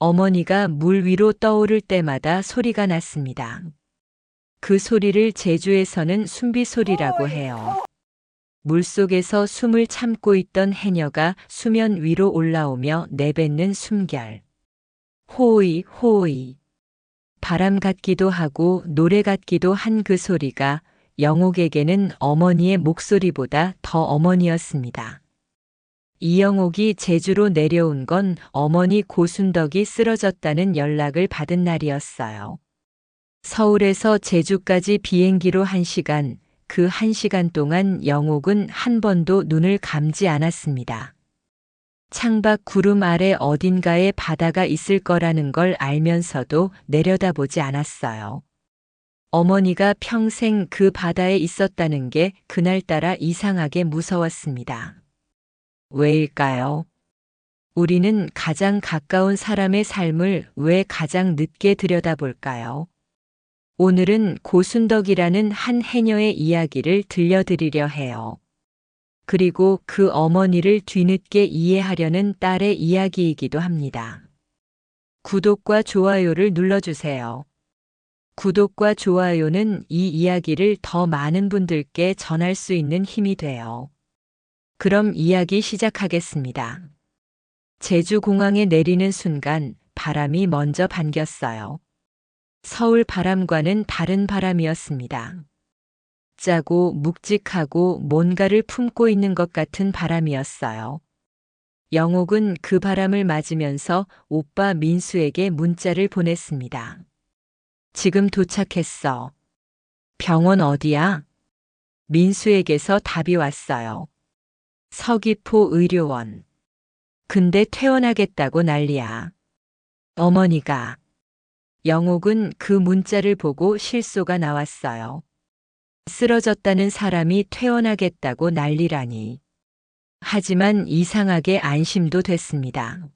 어머니가 물 위로 떠오를 때마다 소리가 났습니다. 그 소리를 제주에서는 숨비소리라고 해요. 물속에서 숨을 참고 있던 해녀가 수면 위로 올라오며 내뱉는 숨결. 호의, 호의. 바람 같기도 하고 노래 같기도 한 그 소리가 영옥에게는 어머니의 목소리보다 더 어머니였습니다. 이영옥이 제주로 내려온 건 어머니 고순덕이 쓰러졌다는 연락을 받은 날이었어요. 서울에서 제주까지 비행기로 1시간, 그 1시간 동안 영옥은 한 번도 눈을 감지 않았습니다. 창밖 구름 아래 어딘가에 바다가 있을 거라는 걸 알면서도 내려다보지 않았어요. 어머니가 평생 그 바다에 있었다는 게 그날따라 이상하게 무서웠습니다. 왜일까요? 우리는 가장 가까운 사람의 삶을 왜 가장 늦게 들여다볼까요? 오늘은 고순덕이라는 한 해녀의 이야기를 들려드리려 해요. 그리고 그 어머니를 뒤늦게 이해하려는 딸의 이야기이기도 합니다. 구독과 좋아요를 눌러주세요. 구독과 좋아요는 이 이야기를 더 많은 분들께 전할 수 있는 힘이 돼요. 그럼 이야기 시작하겠습니다. 제주공항에 내리는 순간 바람이 먼저 반겼어요. 서울 바람과는 다른 바람이었습니다. 짜고 묵직하고 뭔가를 품고 있는 것 같은 바람이었어요. 영옥은 그 바람을 맞으면서 오빠 민수에게 문자를 보냈습니다. 지금 도착했어. 병원 어디야? 민수에게서 답이 왔어요. 서귀포 의료원. 근데 퇴원하겠다고 난리야. 어머니가. 영옥은 그 문자를 보고 실소가 나왔어요. 쓰러졌다는 사람이 퇴원하겠다고 난리라니. 하지만 이상하게 안심도 됐습니다.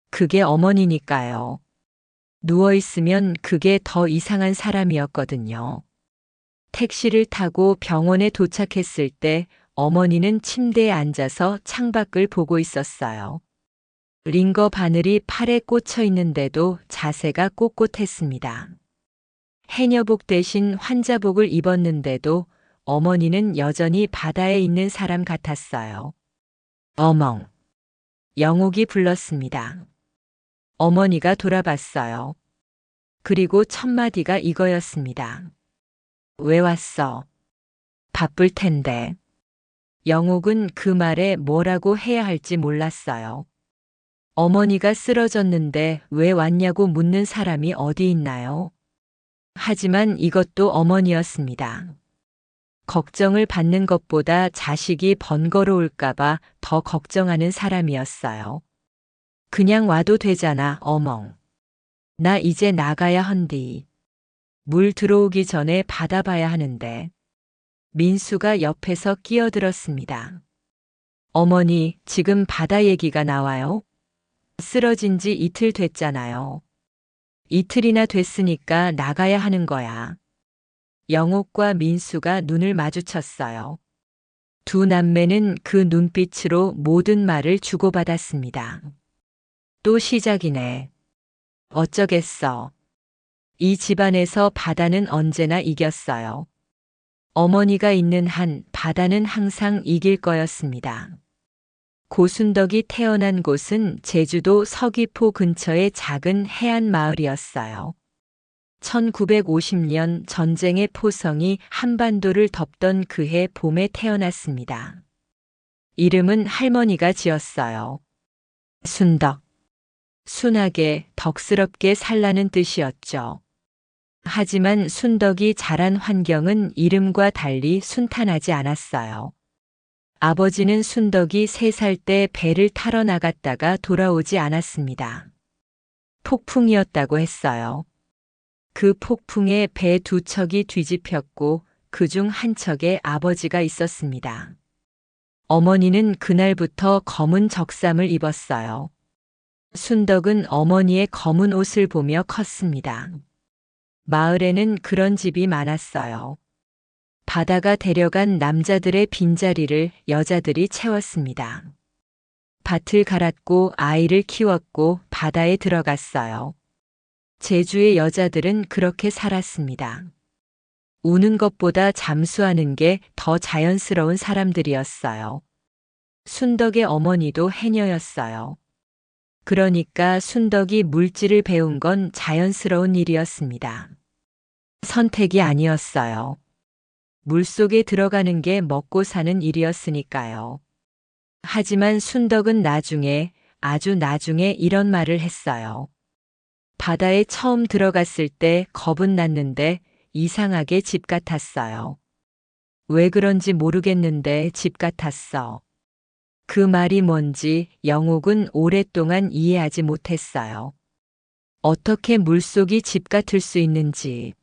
그게 어머니니까요. 누워있으면 그게 더 이상한 사람이었거든요. 택시를 타고 병원에 도착했을 때 어머니는 침대에 앉아서 창밖을 보고 있었어요. 링거 바늘이 팔에 꽂혀 있는데도 자세가 꼿꼿했습니다. 해녀복 대신 환자복을 입었는데도 어머니는 여전히 바다에 있는 사람 같았어요. 어멍. 영옥이 불렀습니다. 어머니가 돌아봤어요. 그리고 첫 마디가 이거였습니다. 왜 왔어? 바쁠 텐데. 영옥은 그 말에 뭐라고 해야 할지 몰랐어요. 어머니가 쓰러졌는데 왜 왔냐고 묻는 사람이 어디 있나요? 하지만 이것도 어머니였습니다. 걱정을 받는 것보다 자식이 번거로울까봐 더 걱정하는 사람이었어요. 그냥 와도 되잖아, 어멍. 나 이제 나가야 헌디. 물 들어오기 전에 받아봐야 하는데. 민수가 옆에서 끼어들었습니다. 어머니, 지금 바다 얘기가 나와요? 쓰러진 지 이틀 됐잖아요. 이틀이나 됐으니까 나가야 하는 거야. 영옥과 민수가 눈을 마주쳤어요. 두 남매는 그 눈빛으로 모든 말을 주고받았습니다. 또 시작이네. 어쩌겠어. 이 집안에서 바다는 언제나 이겼어요. 어머니가 있는 한 바다는 항상 이길 거였습니다. 고순덕이 태어난 곳은 제주도 서귀포 근처의 작은 해안 마을이었어요. 1950년 전쟁의 포성이 한반도를 덮던 그해 봄에 태어났습니다. 이름은 할머니가 지었어요. 순덕. 순하게, 덕스럽게 살라는 뜻이었죠. 하지만 순덕이 자란 환경은 이름과 달리 순탄하지 않았어요. 아버지는 순덕이 3살 때 배를 타러 나갔다가 돌아오지 않았습니다. 폭풍이었다고 했어요. 그 폭풍에 배 2척이 뒤집혔고 그중 한 척에 아버지가 있었습니다. 어머니는 그날부터 검은 적삼을 입었어요. 순덕은 어머니의 검은 옷을 보며 컸습니다. 마을에는 그런 집이 많았어요. 바다가 데려간 남자들의 빈자리를 여자들이 채웠습니다. 밭을 갈았고 아이를 키웠고 바다에 들어갔어요. 제주의 여자들은 그렇게 살았습니다. 우는 것보다 잠수하는 게 더 자연스러운 사람들이었어요. 순덕의 어머니도 해녀였어요. 그러니까 순덕이 물질을 배운 건 자연스러운 일이었습니다. 선택이 아니었어요. 물속에 들어가는 게 먹고 사는 일이었으니까요. 하지만 순덕은 나중에, 아주 나중에 이런 말을 했어요. 바다에 처음 들어갔을 때 겁은 났는데 이상하게 집 같았어요. 왜 그런지 모르겠는데 집 같았어. 그 말이 뭔지 영옥은 오랫동안 이해하지 못했어요. 어떻게 물속이 집 같을 수 있는지.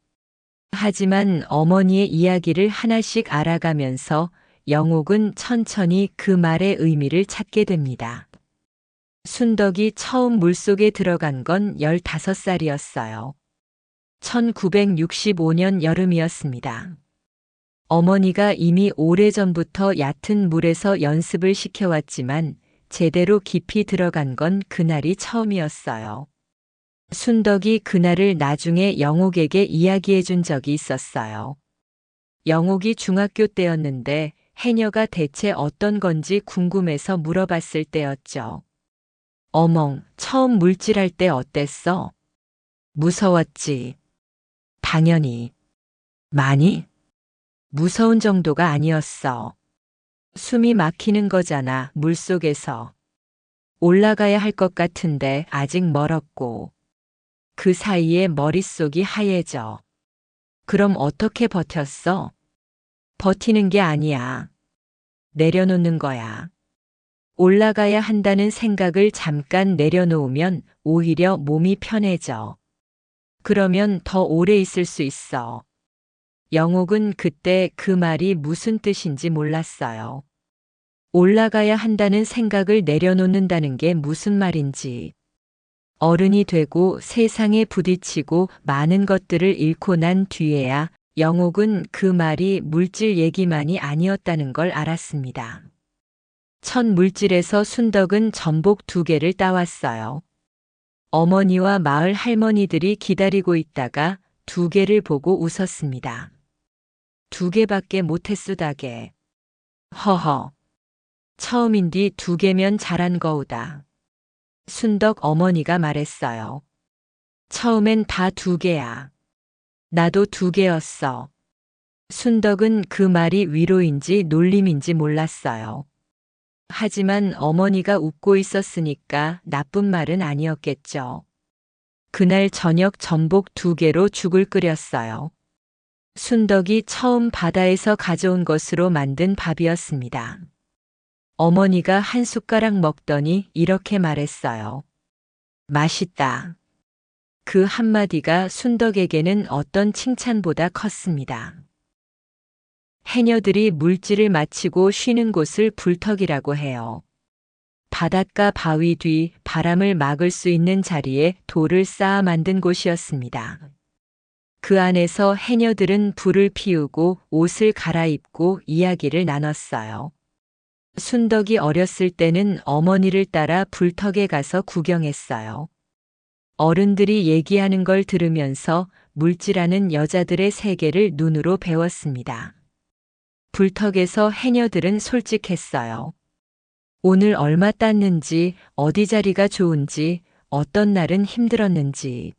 하지만 어머니의 이야기를 하나씩 알아가면서 영옥은 천천히 그 말의 의미를 찾게 됩니다. 순덕이 처음 물속에 들어간 건 15살이었어요. 1965년 여름이었습니다. 어머니가 이미 오래전부터 얕은 물에서 연습을 시켜왔지만 제대로 깊이 들어간 건 그날이 처음이었어요. 순덕이 그날을 나중에 영옥에게 이야기해 준 적이 있었어요. 영옥이 중학교 때였는데 해녀가 대체 어떤 건지 궁금해서 물어봤을 때였죠. 어멍, 처음 물질할 때 어땠어? 무서웠지. 당연히. 많이? 무서운 정도가 아니었어. 숨이 막히는 거잖아, 물속에서. 올라가야 할 것 같은데 아직 멀었고. 그 사이에 머릿속이 하얘져. 그럼 어떻게 버텼어? 버티는 게 아니야. 내려놓는 거야. 올라가야 한다는 생각을 잠깐 내려놓으면 오히려 몸이 편해져. 그러면 더 오래 있을 수 있어. 영옥은 그때 그 말이 무슨 뜻인지 몰랐어요. 올라가야 한다는 생각을 내려놓는다는 게 무슨 말인지. 어른이 되고 세상에 부딪히고 많은 것들을 잃고 난 뒤에야 영옥은 그 말이 물질 얘기만이 아니었다는 걸 알았습니다. 첫 물질에서 순덕은 전복 2개를 따왔어요. 어머니와 마을 할머니들이 기다리고 있다가 2개를 보고 웃었습니다. 2개밖에 못했수다게. 허허. 처음인디 2개면 잘한 거우다. 순덕 어머니가 말했어요. 처음엔 다 2개야. 나도 2개였어. 순덕은 그 말이 위로인지 놀림인지 몰랐어요. 하지만 어머니가 웃고 있었으니까 나쁜 말은 아니었겠죠. 그날 저녁 전복 2개로 죽을 끓였어요. 순덕이 처음 바다에서 가져온 것으로 만든 밥이었습니다. 어머니가 한 숟가락 먹더니 이렇게 말했어요. 맛있다. 그 한마디가 순덕에게는 어떤 칭찬보다 컸습니다. 해녀들이 물질을 마치고 쉬는 곳을 불턱이라고 해요. 바닷가 바위 뒤 바람을 막을 수 있는 자리에 돌을 쌓아 만든 곳이었습니다. 그 안에서 해녀들은 불을 피우고 옷을 갈아입고 이야기를 나눴어요. 순덕이 어렸을 때는 어머니를 따라 불턱에 가서 구경했어요. 어른들이 얘기하는 걸 들으면서 물질하는 여자들의 세계를 눈으로 배웠습니다. 불턱에서 해녀들은 솔직했어요. 오늘 얼마 땄는지, 어디 자리가 좋은지, 어떤 날은 힘들었는지.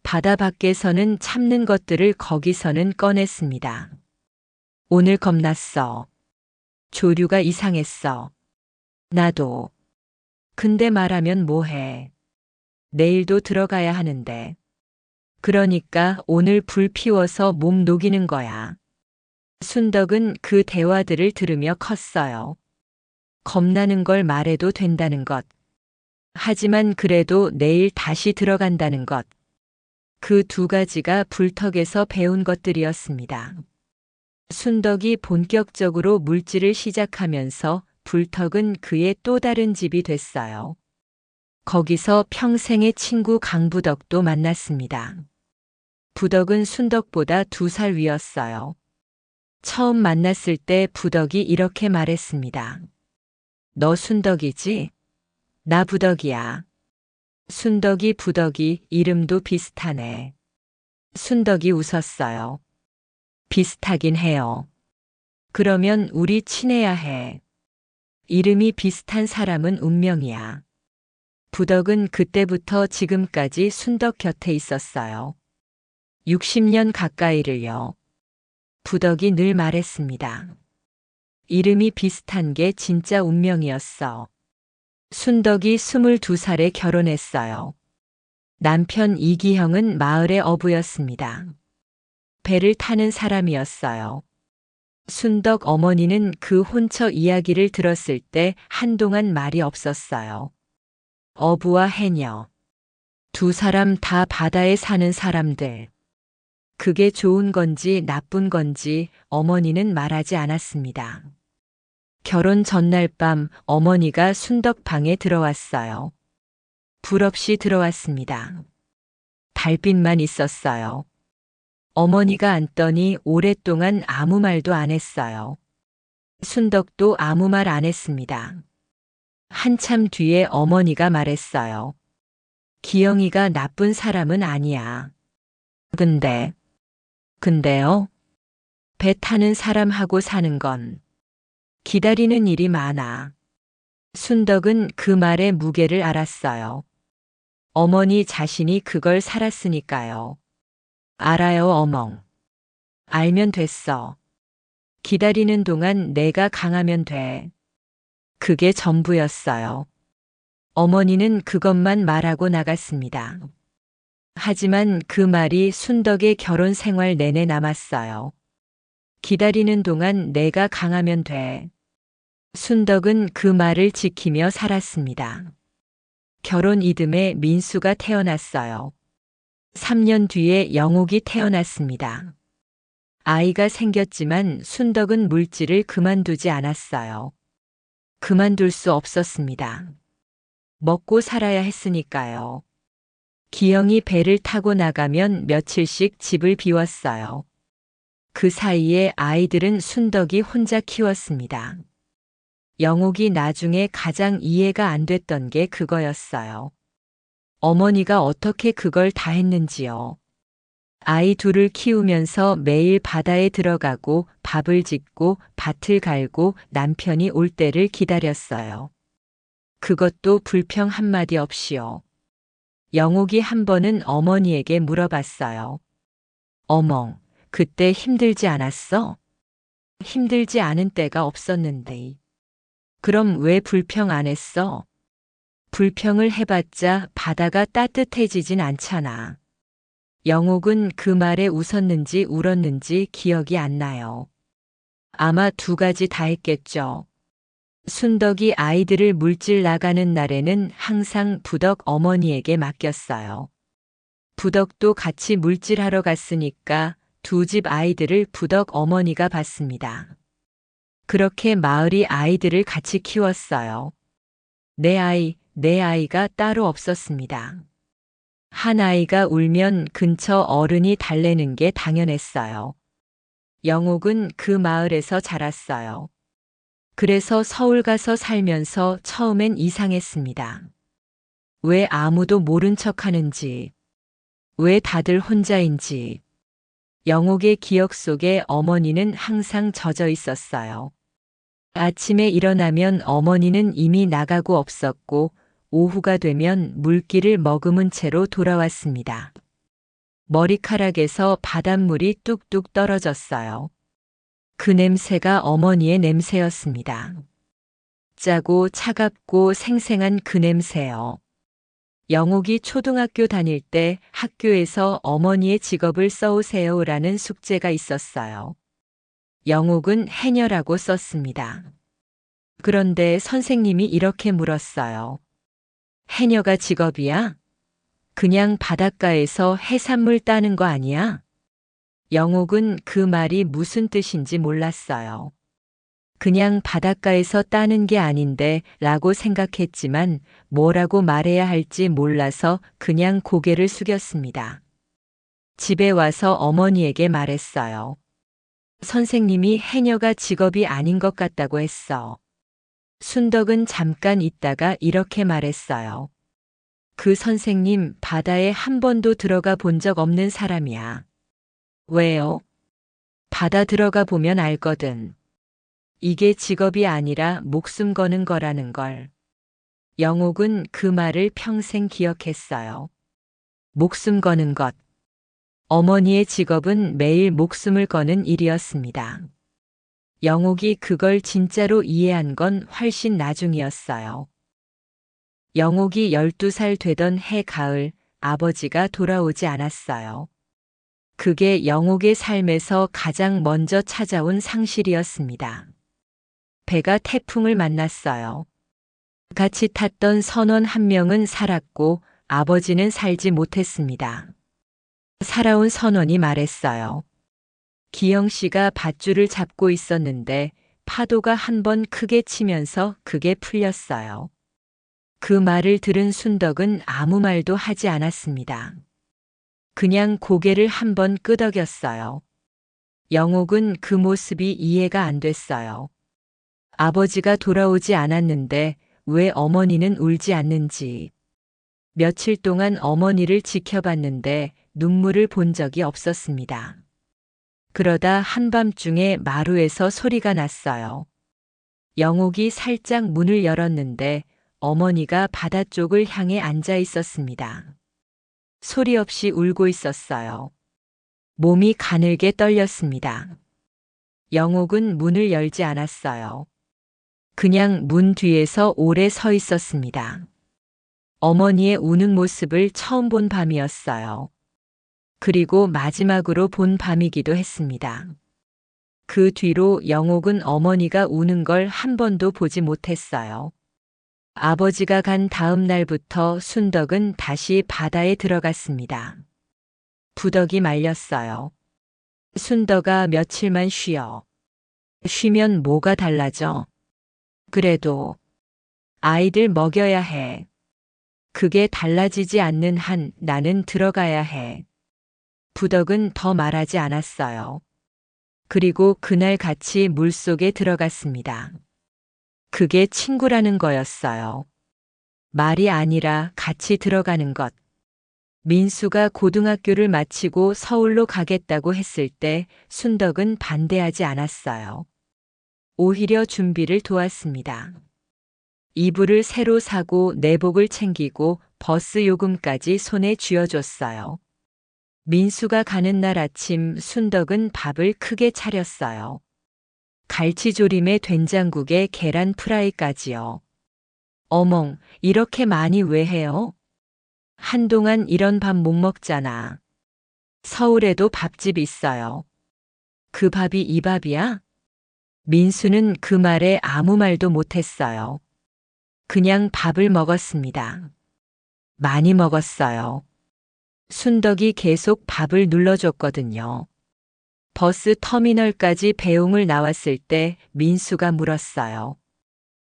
바다 밖에서는 참는 것들을 거기서는 꺼냈습니다. 오늘 겁났어. 조류가 이상했어. 나도. 근데 말하면 뭐해. 내일도 들어가야 하는데. 그러니까 오늘 불 피워서 몸 녹이는 거야. 순덕은 그 대화들을 들으며 컸어요. 겁나는 걸 말해도 된다는 것. 하지만 그래도 내일 다시 들어간다는 것. 그 2가지가 불턱에서 배운 것들이었습니다. 순덕이 본격적으로 물질을 시작하면서 불턱은 그의 또 다른 집이 됐어요. 거기서 평생의 친구 강부덕도 만났습니다. 부덕은 순덕보다 2살 위였어요. 처음 만났을 때 부덕이 이렇게 말했습니다. 너 순덕이지? 나 부덕이야. 순덕이 부덕이 이름도 비슷하네. 순덕이 웃었어요. 비슷하긴 해요. 그러면 우리 친해야 해. 이름이 비슷한 사람은 운명이야. 부덕은 그때부터 지금까지 순덕 곁에 있었어요. 60년 가까이를요. 부덕이 늘 말했습니다. 이름이 비슷한 게 진짜 운명이었어. 순덕이 22살에 결혼했어요. 남편 이기형은 마을의 어부였습니다. 배를 타는 사람이었어요. 순덕 어머니는 그 혼처 이야기를 들었을 때 한동안 말이 없었어요. 어부와 해녀. 두 사람 다 바다에 사는 사람들. 그게 좋은 건지 나쁜 건지 어머니는 말하지 않았습니다. 결혼 전날 밤 어머니가 순덕 방에 들어왔어요. 불 없이 들어왔습니다. 달빛만 있었어요. 어머니가 앉더니 오랫동안 아무 말도 안 했어요. 순덕도 아무 말 안 했습니다. 한참 뒤에 어머니가 말했어요. 기영이가 나쁜 사람은 아니야. 근데요? 배 타는 사람하고 사는 건 기다리는 일이 많아. 순덕은 그 말의 무게를 알았어요. 어머니 자신이 그걸 살았으니까요. 알아요, 어멍. 알면 됐어. 기다리는 동안 내가 강하면 돼. 그게 전부였어요. 어머니는 그것만 말하고 나갔습니다. 하지만 그 말이 순덕의 결혼 생활 내내 남았어요. 기다리는 동안 내가 강하면 돼. 순덕은 그 말을 지키며 살았습니다. 결혼 이듬해 민수가 태어났어요. 3년 뒤에 영옥이 태어났습니다. 아이가 생겼지만 순덕은 물질을 그만두지 않았어요. 그만둘 수 없었습니다. 먹고 살아야 했으니까요. 기영이 배를 타고 나가면 며칠씩 집을 비웠어요. 그 사이에 아이들은 순덕이 혼자 키웠습니다. 영옥이 나중에 가장 이해가 안 됐던 게 그거였어요. 어머니가 어떻게 그걸 다 했는지요. 아이 둘을 키우면서 매일 바다에 들어가고 밥을 짓고 밭을 갈고 남편이 올 때를 기다렸어요. 그것도 불평 한마디 없이요. 영옥이 한 번은 어머니에게 물어봤어요. 어멍, 그때 힘들지 않았어? 힘들지 않은 때가 없었는데. 그럼 왜 불평 안 했어? 불평을 해봤자 바다가 따뜻해지진 않잖아. 영옥은 그 말에 웃었는지 울었는지 기억이 안 나요. 아마 두 가지 다 했겠죠. 순덕이 아이들을 물질 나가는 날에는 항상 부덕 어머니에게 맡겼어요. 부덕도 같이 물질하러 갔으니까 두 집 아이들을 부덕 어머니가 봤습니다. 그렇게 마을이 아이들을 같이 키웠어요. 내 아이가 따로 없었습니다. 한 아이가 울면 근처 어른이 달래는 게 당연했어요. 영옥은 그 마을에서 자랐어요. 그래서 서울 가서 살면서 처음엔 이상했습니다. 왜 아무도 모른 척 하는지, 왜 다들 혼자인지. 영옥의 기억 속에 어머니는 항상 젖어 있었어요. 아침에 일어나면 어머니는 이미 나가고 없었고, 오후가 되면 물기를 머금은 채로 돌아왔습니다. 머리카락에서 바닷물이 뚝뚝 떨어졌어요. 그 냄새가 어머니의 냄새였습니다. 짜고 차갑고 생생한 그 냄새요. 영옥이 초등학교 다닐 때 학교에서 어머니의 직업을 써오세요라는 숙제가 있었어요. 영옥은 해녀라고 썼습니다. 그런데 선생님이 이렇게 물었어요. 해녀가 직업이야? 그냥 바닷가에서 해산물 따는 거 아니야? 영옥은 그 말이 무슨 뜻인지 몰랐어요. 그냥 바닷가에서 따는 게 아닌데 라고 생각했지만 뭐라고 말해야 할지 몰라서 그냥 고개를 숙였습니다. 집에 와서 어머니에게 말했어요. 선생님이 해녀가 직업이 아닌 것 같다고 했어. 순덕은 잠깐 있다가 이렇게 말했어요. 그 선생님 바다에 한 번도 들어가 본 적 없는 사람이야. 왜요? 바다 들어가 보면 알거든. 이게 직업이 아니라 목숨 거는 거라는 걸. 영옥은 그 말을 평생 기억했어요. 목숨 거는 것. 어머니의 직업은 매일 목숨을 거는 일이었습니다. 영옥이 그걸 진짜로 이해한 건 훨씬 나중이었어요. 영옥이 12살 되던 해 가을, 아버지가 돌아오지 않았어요. 그게 영옥의 삶에서 가장 먼저 찾아온 상실이었습니다. 배가 태풍을 만났어요. 같이 탔던 선원 한 명은 살았고 아버지는 살지 못했습니다. 살아온 선원이 말했어요. 기영 씨가 밧줄을 잡고 있었는데 파도가 한 번 크게 치면서 그게 풀렸어요. 그 말을 들은 순덕은 아무 말도 하지 않았습니다. 그냥 고개를 한 번 끄덕였어요. 영옥은 그 모습이 이해가 안 됐어요. 아버지가 돌아오지 않았는데 왜 어머니는 울지 않는지. 며칠 동안 어머니를 지켜봤는데 눈물을 본 적이 없었습니다. 그러다 한밤중에 마루에서 소리가 났어요. 영옥이 살짝 문을 열었는데 어머니가 바다 쪽을 향해 앉아 있었습니다. 소리 없이 울고 있었어요. 몸이 가늘게 떨렸습니다. 영옥은 문을 열지 않았어요. 그냥 문 뒤에서 오래 서 있었습니다. 어머니의 우는 모습을 처음 본 밤이었어요. 그리고 마지막으로 본 밤이기도 했습니다. 그 뒤로 영옥은 어머니가 우는 걸 한 번도 보지 못했어요. 아버지가 간 다음 날부터 순덕은 다시 바다에 들어갔습니다. 부덕이 말렸어요. 순덕아 며칠만 쉬어. 쉬면 뭐가 달라져? 그래도 아이들 먹여야 해. 그게 달라지지 않는 한 나는 들어가야 해. 부덕은 더 말하지 않았어요. 그리고 그날 같이 물속에 들어갔습니다. 그게 친구라는 거였어요. 말이 아니라 같이 들어가는 것. 민수가 고등학교를 마치고 서울로 가겠다고 했을 때 순덕은 반대하지 않았어요. 오히려 준비를 도왔습니다. 이불을 새로 사고 내복을 챙기고 버스 요금까지 손에 쥐어줬어요. 민수가 가는 날 아침 순덕은 밥을 크게 차렸어요. 갈치조림에 된장국에 계란 프라이까지요. 어멍, 이렇게 많이 왜 해요? 한동안 이런 밥 못 먹잖아. 서울에도 밥집 있어요. 그 밥이 이 밥이야? 민수는 그 말에 아무 말도 못했어요. 그냥 밥을 먹었습니다. 많이 먹었어요. 순덕이 계속 밥을 눌러줬거든요. 버스 터미널까지 배웅을 나왔을 때 민수가 물었어요.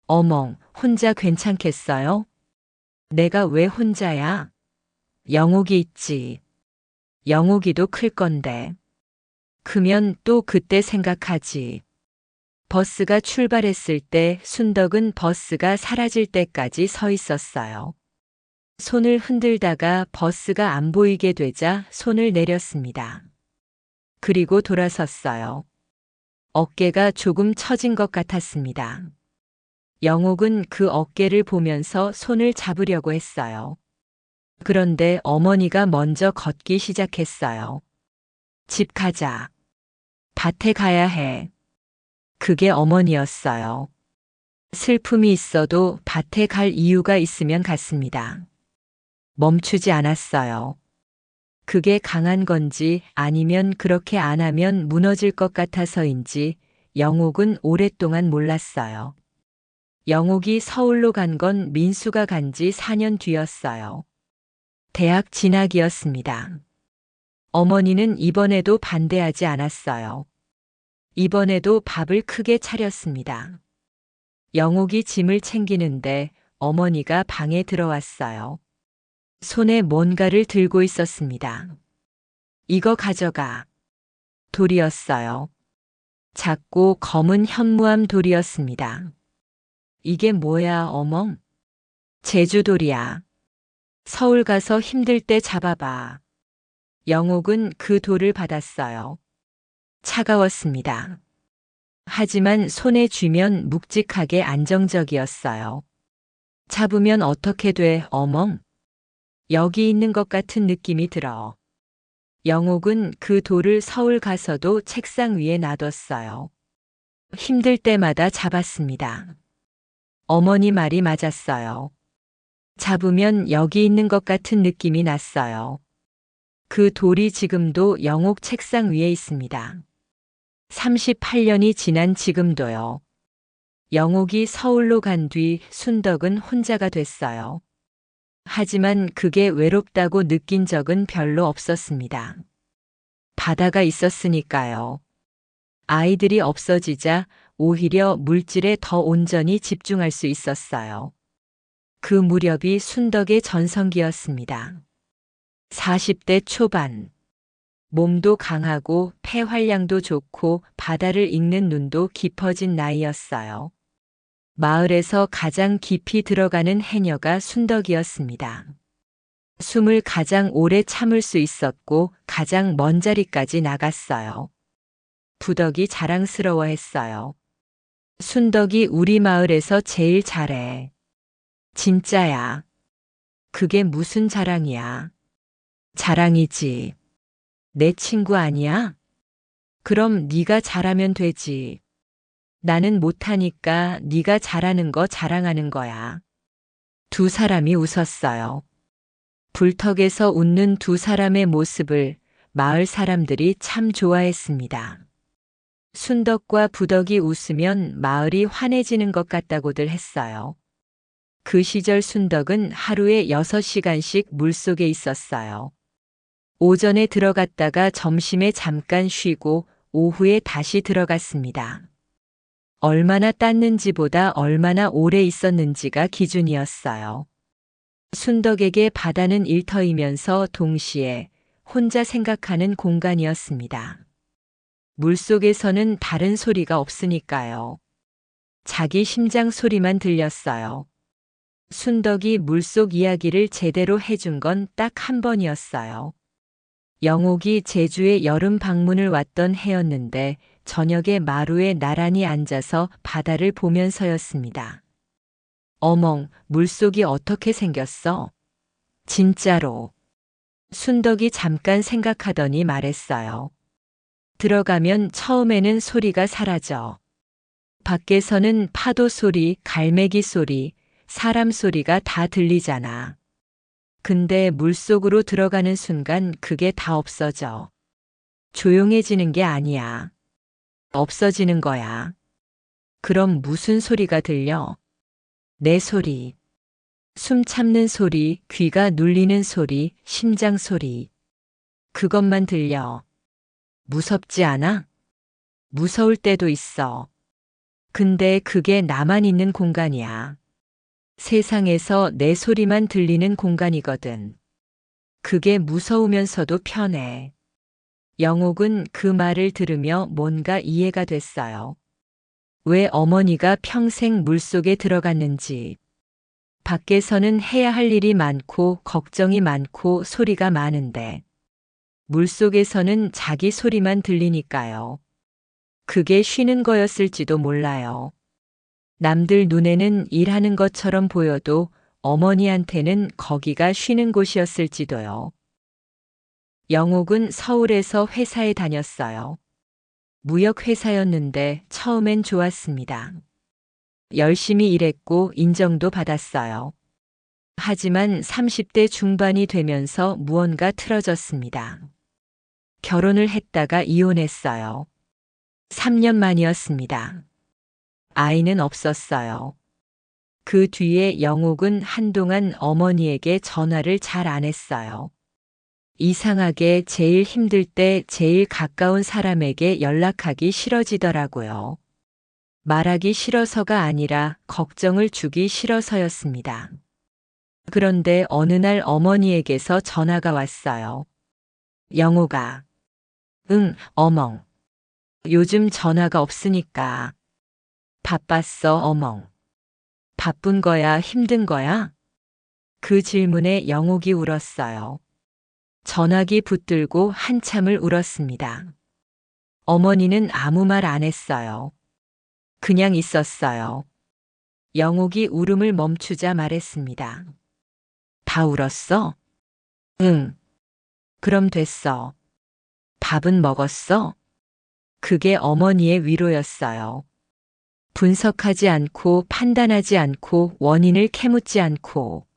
어멍, 혼자 괜찮겠어요? 내가 왜 혼자야? 영옥이 있지. 영옥이도 클 건데. 크면 또 그때 생각하지. 버스가 출발했을 때 순덕은 버스가 사라질 때까지 서 있었어요. 손을 흔들다가 버스가 안 보이게 되자 손을 내렸습니다. 그리고 돌아섰어요. 어깨가 조금 처진 것 같았습니다. 영옥은 그 어깨를 보면서 손을 잡으려고 했어요. 그런데 어머니가 먼저 걷기 시작했어요. 집 가자. 밭에 가야 해. 그게 어머니였어요. 슬픔이 있어도 밭에 갈 이유가 있으면 갔습니다. 멈추지 않았어요. 그게 강한 건지 아니면 그렇게 안 하면 무너질 것 같아서인지 영옥은 오랫동안 몰랐어요. 영옥이 서울로 간 건 민수가 간 지 4년 뒤였어요. 대학 진학이었습니다. 어머니는 이번에도 반대하지 않았어요. 이번에도 밥을 크게 차렸습니다. 영옥이 짐을 챙기는데 어머니가 방에 들어왔어요. 손에 뭔가를 들고 있었습니다. 이거 가져가. 돌이었어요. 작고 검은 현무암 돌이었습니다. 이게 뭐야, 어멍? 제주돌이야. 서울 가서 힘들 때 잡아봐. 영옥은 그 돌을 받았어요. 차가웠습니다. 하지만 손에 쥐면 묵직하게 안정적이었어요. 잡으면 어떻게 돼, 어멍? 여기 있는 것 같은 느낌이 들어. 영옥은 그 돌을 서울 가서도 책상 위에 놔뒀어요. 힘들 때마다 잡았습니다. 어머니 말이 맞았어요. 잡으면 여기 있는 것 같은 느낌이 났어요. 그 돌이 지금도 영옥 책상 위에 있습니다. 38년이 지난 지금도요. 영옥이 서울로 간 뒤 순덕은 혼자가 됐어요. 하지만 그게 외롭다고 느낀 적은 별로 없었습니다. 바다가 있었으니까요. 아이들이 없어지자 오히려 물질에 더 온전히 집중할 수 있었어요. 그 무렵이 순덕의 전성기였습니다. 40대 초반. 몸도 강하고 폐활량도 좋고 바다를 읽는 눈도 깊어진 나이였어요. 마을에서 가장 깊이 들어가는 해녀가 순덕이었습니다. 숨을 가장 오래 참을 수 있었고 가장 먼 자리까지 나갔어요. 부덕이 자랑스러워했어요. 순덕이 우리 마을에서 제일 잘해. 진짜야. 그게 무슨 자랑이야? 자랑이지. 내 친구 아니야? 그럼 네가 잘하면 되지. 나는 못하니까 네가 잘하는 거 자랑하는 거야. 두 사람이 웃었어요. 불턱에서 웃는 두 사람의 모습을 마을 사람들이 참 좋아했습니다. 순덕과 부덕이 웃으면 마을이 환해지는 것 같다고들 했어요. 그 시절 순덕은 하루에 6시간씩 물속에 있었어요. 오전에 들어갔다가 점심에 잠깐 쉬고 오후에 다시 들어갔습니다. 얼마나 땄는지보다 얼마나 오래 있었는지가 기준이었어요. 순덕에게 바다는 일터이면서 동시에 혼자 생각하는 공간이었습니다. 물속에서는 다른 소리가 없으니까요. 자기 심장 소리만 들렸어요. 순덕이 물속 이야기를 제대로 해준 건 딱 한 번이었어요. 영옥이 제주에 여름 방문을 왔던 해였는데 저녁에 마루에 나란히 앉아서 바다를 보면서였습니다. 어멍, 물속이 어떻게 생겼어? 진짜로. 순덕이 잠깐 생각하더니 말했어요. 들어가면 처음에는 소리가 사라져. 밖에서는 파도 소리, 갈매기 소리, 사람 소리가 다 들리잖아. 근데 물속으로 들어가는 순간 그게 다 없어져. 조용해지는 게 아니야. 없어지는 거야. 그럼 무슨 소리가 들려? 내 소리. 숨 참는 소리, 귀가 눌리는 소리, 심장 소리. 그것만 들려. 무섭지 않아? 무서울 때도 있어. 근데 그게 나만 있는 공간이야. 세상에서 내 소리만 들리는 공간이거든. 그게 무서우면서도 편해. 영옥은 그 말을 들으며 뭔가 이해가 됐어요. 왜 어머니가 평생 물속에 들어갔는지. 밖에서는 해야 할 일이 많고 걱정이 많고 소리가 많은데 물속에서는 자기 소리만 들리니까요. 그게 쉬는 거였을지도 몰라요. 남들 눈에는 일하는 것처럼 보여도 어머니한테는 거기가 쉬는 곳이었을지도요. 영옥은 서울에서 회사에 다녔어요. 무역회사였는데 처음엔 좋았습니다. 열심히 일했고 인정도 받았어요. 하지만 30대 중반이 되면서 무언가 틀어졌습니다. 결혼을 했다가 이혼했어요. 3년 만이었습니다. 아이는 없었어요. 그 뒤에 영옥은 한동안 어머니에게 전화를 잘 안 했어요. 이상하게 제일 힘들 때 제일 가까운 사람에게 연락하기 싫어지더라고요. 말하기 싫어서가 아니라 걱정을 주기 싫어서였습니다. 그런데 어느 날 어머니에게서 전화가 왔어요. 영옥아. 응, 어멍. 요즘 전화가 없으니까. 바빴어, 어멍. 바쁜 거야, 힘든 거야? 그 질문에 영옥이 울었어요. 전화기 붙들고 한참을 울었습니다. 어머니는 아무 말 안 했어요. 그냥 있었어요. 영옥이 울음을 멈추자 말했습니다. 다 울었어? 응. 그럼 됐어. 밥은 먹었어? 그게 어머니의 위로였어요. 분석하지 않고 판단하지 않고 원인을 캐묻지 않고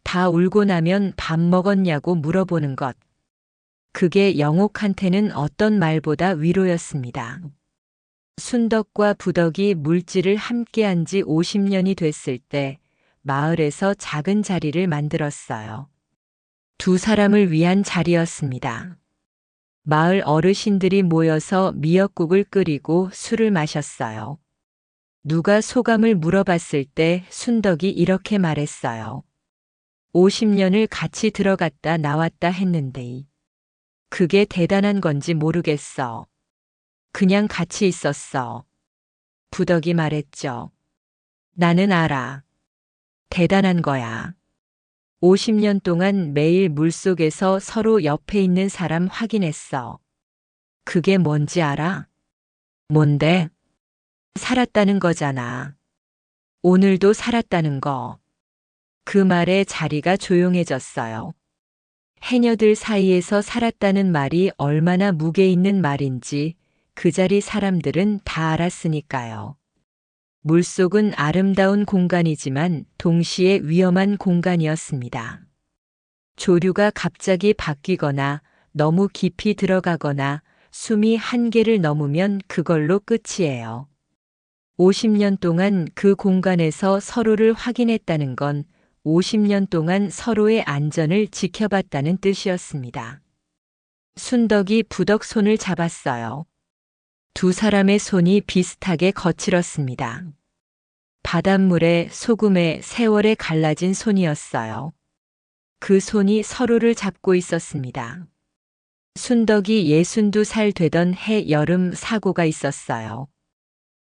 다 울고 나면 밥 먹었냐고 물어보는 것. 그게 영옥한테는 어떤 말보다 위로였습니다. 순덕과 부덕이 물질을 함께한 지 50년이 됐을 때 마을에서 작은 자리를 만들었어요. 두 사람을 위한 자리였습니다. 마을 어르신들이 모여서 미역국을 끓이고 술을 마셨어요. 누가 소감을 물어봤을 때 순덕이 이렇게 말했어요. 50년을 같이 들어갔다 나왔다 했는데 그게 대단한 건지 모르겠어. 그냥 같이 있었어. 부덕이 말했죠. 나는 알아. 대단한 거야. 50년 동안 매일 물속에서 서로 옆에 있는 사람 확인했어. 그게 뭔지 알아? 뭔데? 살았다는 거잖아. 오늘도 살았다는 거. 그 말에 자리가 조용해졌어요. 해녀들 사이에서 살았다는 말이 얼마나 무게 있는 말인지 그 자리 사람들은 다 알았으니까요. 물속은 아름다운 공간이지만 동시에 위험한 공간이었습니다. 조류가 갑자기 바뀌거나 너무 깊이 들어가거나 숨이 한계를 넘으면 그걸로 끝이에요. 50년 동안 그 공간에서 서로를 확인했다는 건 50년 동안 서로의 안전을 지켜봤다는 뜻이었습니다. 순덕이 부덕 손을 잡았어요. 두 사람의 손이 비슷하게 거칠었습니다. 바닷물에 소금에 세월에 갈라진 손이었어요. 그 손이 서로를 잡고 있었습니다. 순덕이 62살 되던 해 여름 사고가 있었어요.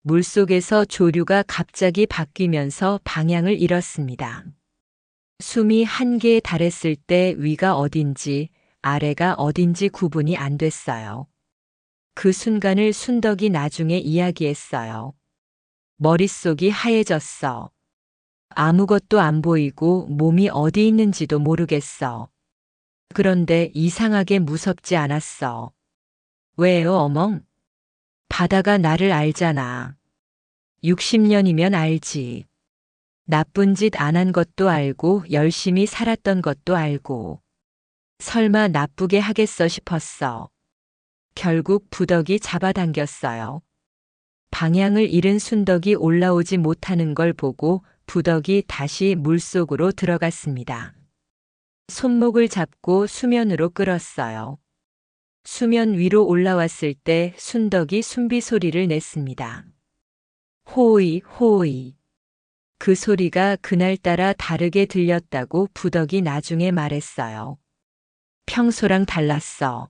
물속에서 조류가 갑자기 바뀌면서 방향을 잃었습니다. 숨이 한계에 달했을 때 위가 어딘지 아래가 어딘지 구분이 안 됐어요. 그 순간을 순덕이 나중에 이야기했어요. 머릿속이 하얘졌어. 아무것도 안 보이고 몸이 어디 있는지도 모르겠어. 그런데 이상하게 무섭지 않았어. 왜요, 어멍? 바다가 나를 알잖아. 60년이면 알지. 나쁜 짓 안 한 것도 알고 열심히 살았던 것도 알고. 설마 나쁘게 하겠어 싶었어. 결국 부덕이 잡아당겼어요. 방향을 잃은 순덕이 올라오지 못하는 걸 보고 부덕이 다시 물속으로 들어갔습니다. 손목을 잡고 수면으로 끌었어요. 수면 위로 올라왔을 때 순덕이 숨비 소리를 냈습니다. 호이, 호이. 그 소리가 그날따라 다르게 들렸다고 부덕이 나중에 말했어요. 평소랑 달랐어.